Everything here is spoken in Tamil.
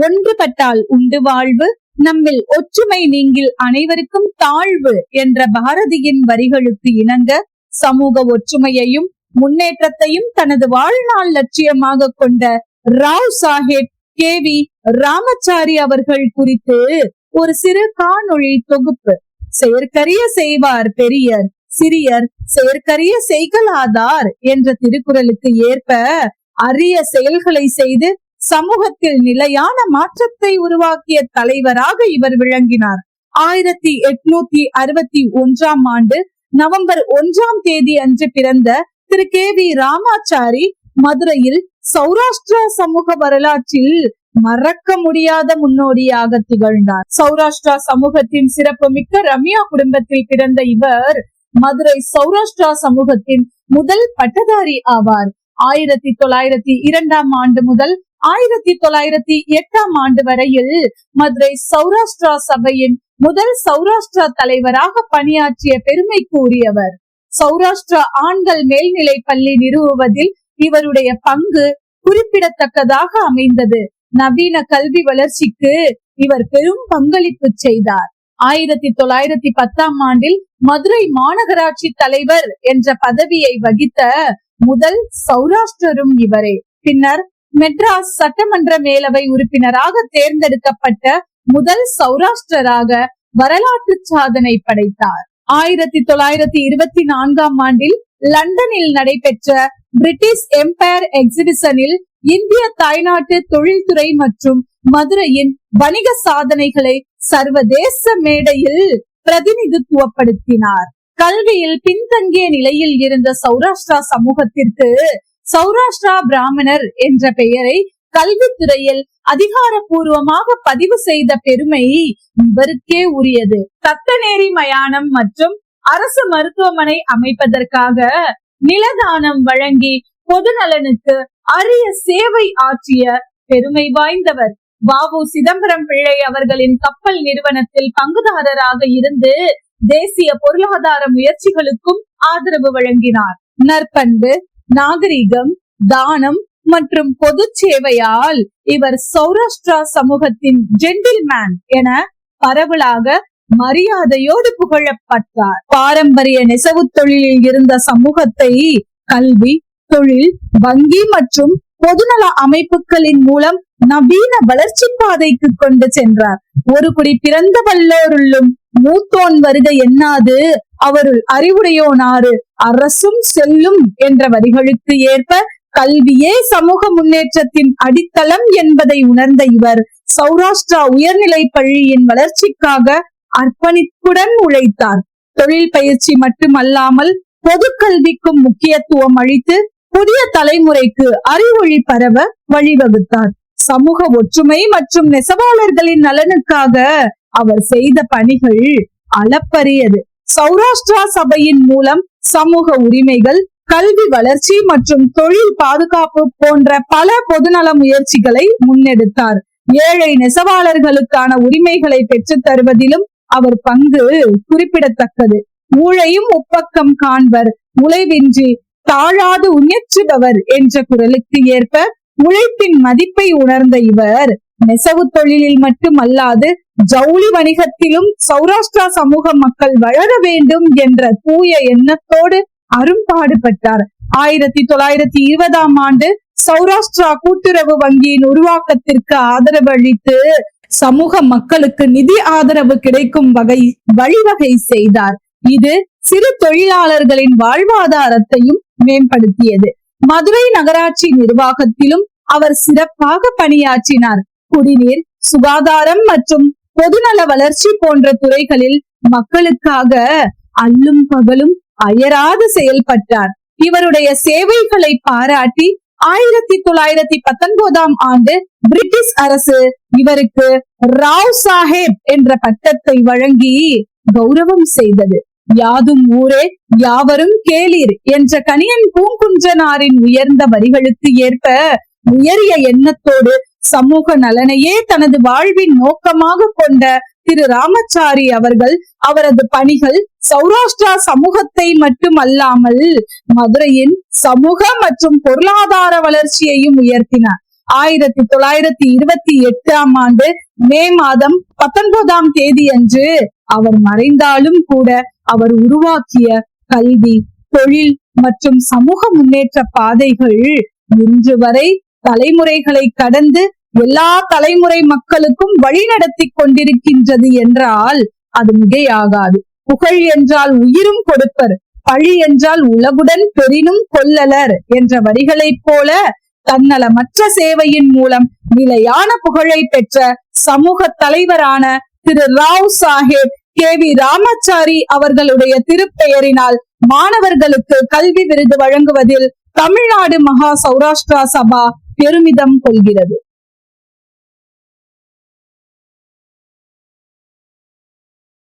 ஒன்றுபட்டால் உண்டு வாழ்வு, நம்மில் ஒற்றுமை நீங்கில் அனைவருக்கும் தாழ்வு என்ற பாரதியின் வரிகளுக்கு இணங்க சமூக ஒற்றுமையையும் முன்னேற்றத்தையும் தனது வாழ்நாள் லட்சியமாக கொண்ட ராவ் சாஹேப் KV ராமச்சாரி அவர்கள் குறித்து ஒரு சிறு காணொளி தொகுப்பு. செயற்கரிய செய்வார் பெரியர், சிறியர் செயற்கரிய செய்கலாதார் என்ற திருக்குறளுக்கு ஏற்ப அரிய செயல்களை செய்து சமூகத்தில் நிலையான மாற்றத்தை உருவாக்கிய தலைவராக இவர் விளங்கினார். 1861 ஆண்டு நவம்பர் 1 அன்று பிறந்த திரு KV ராமாச்சாரி மதுரையில் சௌராஷ்டிரா சமூக வரலாற்றில் மறக்க முடியாத முன்னோடியாக திகழ்ந்தார். சௌராஷ்டிரா சமூகத்தின் சிறப்பு மிக்க ரம்யா குடும்பத்தில் பிறந்த இவர் மதுரை சௌராஷ்டிரா சமூகத்தின் முதல் பட்டதாரி ஆவார். 1902 ஆண்டு முதல் 1908 ஆண்டு வரையில் மதுரை சௌராஷ்டிரா சபையின் முதல் சௌராஷ்டிரா தலைவராக பணியாற்றிய பெருமைக்கு உரியவர். சௌராஷ்டிரா ஆண்கள் மேல்நிலை பள்ளி நிறுவுவதில் இவருடைய பங்கு குறிப்பிடத்தக்கதாக அமைந்தது. நவீன கல்வி வளர்ச்சிக்கு இவர் பெரும் பங்களிப்பு செய்தார். 1910 ஆண்டில் மதுரை மாநகராட்சி தலைவர் என்ற பதவியை வகித்த முதல் சௌராஷ்டிரரும் இவரே. பின்னர் மெட்ராஸ் சட்டமன்ற மேலவை உறுப்பினராக தேர்ந்தெடுக்கப்பட்ட முதல் சௌராஷ்டிரராக வரலாற்று சாதனை படைத்தார். 1924 ஆண்டில் லண்டனில் நடைபெற்ற பிரிட்டிஷ் எம்பயர் எக்ஸிபிஷனில் இந்திய தாய்நாட்டு தொழில்துறை மற்றும் மதுரையின் வணிக சாதனைகளை சர்வதேச மேடையில் பிரதிநிதித்துவப்படுத்தினார். கல்வியில் பின்தங்கிய நிலையில் இருந்த சௌராஷ்டிரா சமூகத்திற்கு சௌராஷ்டிரா பிராமணர் என்ற பெயரை கல்வித்துறையில் அதிகாரப்பூர்வமாக பதிவு செய்த பெருமை இவருக்கே உரியது. தத்தநேரி மயானம் மற்றும் அரசு மருத்துவமனை அமைப்பதற்காக நிலதானம் வழங்கி பொது நலனுக்கு அரிய சேவை ஆற்றிய பெருமை வாய்ந்தவர். வ.உ. சிதம்பரம் பிள்ளை அவர்களின் கப்பல் நிறுவனத்தில் பங்குதாரராக இருந்து தேசிய பொருளாதார முயற்சிகளுக்கும் ஆதரவு வழங்கினார். நற்பண்பு, நாகரிகம், தானம் மற்றும் பொது சேவையால் இவர் சௌராஷ்டிரா சமூகத்தின் ஜென்டில்மேன் என பரவலாக மரியாதையோடு புகழப்பட்டார். பாரம்பரிய நெசவு தொழிலில் இருந்த சமூகத்தை கல்வி, தொழில், வங்கி மற்றும் பொதுநல அமைப்புகளின் மூலம் நவீன வளர்ச்சி பாதைக்கு கொண்டு சென்றார். ஒரு குடி பிறந்த வல்லோருள்ளும் மூத்தோன் வருக எண்ணாது அவருள் அறிவுடையோனாறு அரசும் செல்லும் என்ற வரிகளுக்கு ஏற்ப கல்வியே சமூக முன்னேற்றத்தின் அடித்தளம் என்பதை உணர்ந்த இவர் சௌராஷ்டிரா உயர்நிலை பள்ளியின் வளர்ச்சிக்காக அர்ப்பணிப்புடன் உழைத்தார். தொழில் பயிற்சி மட்டுமல்லாமல் பொது கல்விக்கும் முக்கியத்துவம் அளித்து புதிய தலைமுறைக்கு அறிவொளி பரவ வழிவகுத்தார். சமூக ஒற்றுமை மற்றும் நெசவாளர்களின் நலனுக்காக அவர் செய்த பணிகள் அளப்பரியது. சௌராஷ்டிரா சபையின் மூலம் சமூக உரிமைகள், கல்வி வளர்ச்சி மற்றும் தொழில் பாதுகாப்பு போன்ற பல பொதுநல முயற்சிகளை முன்னெடுத்தார். ஏழை நெசவாளர்களுக்கான உரிமைகளை பெற்றுத் தருவதிலும் அவர் பங்கு குறிப்பிடத்தக்கது. ஊழையும் உப்பக்கம் காண்பர், உழைவின்றி தாழாது உயற்றுபவர் என்ற குரலுக்கு ஏற்ப உழைப்பின் மதிப்பை உணர்ந்த இவர் நெசவு தொழிலில் மட்டுமல்லாது ஜவுளி வணிகத்திலும் சௌராஷ்டிரா சமூக மக்கள் வளர வேண்டும் என்ற தூய எண்ணத்தோடு அரும்பாடுபட்டார். 1920 ஆண்டு சௌராஷ்டிரா கூட்டுறவு வங்கியின் உருவாக்கத்திற்கு ஆதரவு அளித்து சமூக மக்களுக்கு நிதி ஆதரவு கிடைக்கும் வழிவகை செய்தார். இது சிறு தொழிலாளர்களின் வாழ்வாதாரத்தையும் மேம்படுத்தியது. மதுரை நகராட்சி நிர்வாகத்திலும் அவர் சிறப்பாக பணியாற்றினார். குடிநீர், சுகாதாரம் மற்றும் பொதுநல வளர்ச்சி போன்ற துறைகளில் மக்களுக்காக அல்லும் பகலும் அயராது செயல்பட்டார். இவருடைய சேவைகளை பாராட்டி 1919 ஆண்டு பிரிட்டிஷ் அரசு இவருக்கு ராவ் சாஹேப் என்ற பட்டத்தை வழங்கி கௌரவம் செய்தது. யாதும் ஊரே யாவரும் கேளீர் என்ற கணியன் பூங்குன்றனாரின் உயர்ந்த வரிகளுக்கு ஏற்ப உயரிய எண்ணத்தோடு சமூக நலனையே தனது வாழ்வின் நோக்கமாக கொண்ட திரு ராமச்சாரி அவர்கள் அவரது பணிகள் சௌராஷ்டிரா சமூகத்தை மட்டுமல்லாமல் மதுரையின் சமூக மற்றும் பொருளாதார வளர்ச்சியையும் உயர்த்தினார். 1928 மே மாதம் 19 அன்று அவர் மறைந்தாலும் கூட அவர் உருவாக்கிய கல்வி, தொழில் மற்றும் சமூக முன்னேற்ற பாதைகள் இன்று வரை தலைமுறைகளை கடந்து எல்லா தலைமுறை மக்களுக்கும் வழிநடத்தி கொண்டிருக்கின்றது என்றால் அது மிகையாகாது. புகழ் என்றால் உயிரும் கொடுப்பர், பழி என்றால் உலகுடன் பெரினும் கொல்லலர் என்ற வரிகளைப் போல தன்னலமற்ற சேவையின் மூலம் நிலையான புகழை பெற்ற சமூக தலைவரான திரு ராவ் சாஹேப் KV ராமாச்சாரி அவர்களுடைய திருப்பெயரினால் மாணவர்களுக்கு கல்வி விருது வழங்குவதில் தமிழ்நாடு மகா சௌராஷ்டிரா சபா பெருமிதம் கொள்கிறது.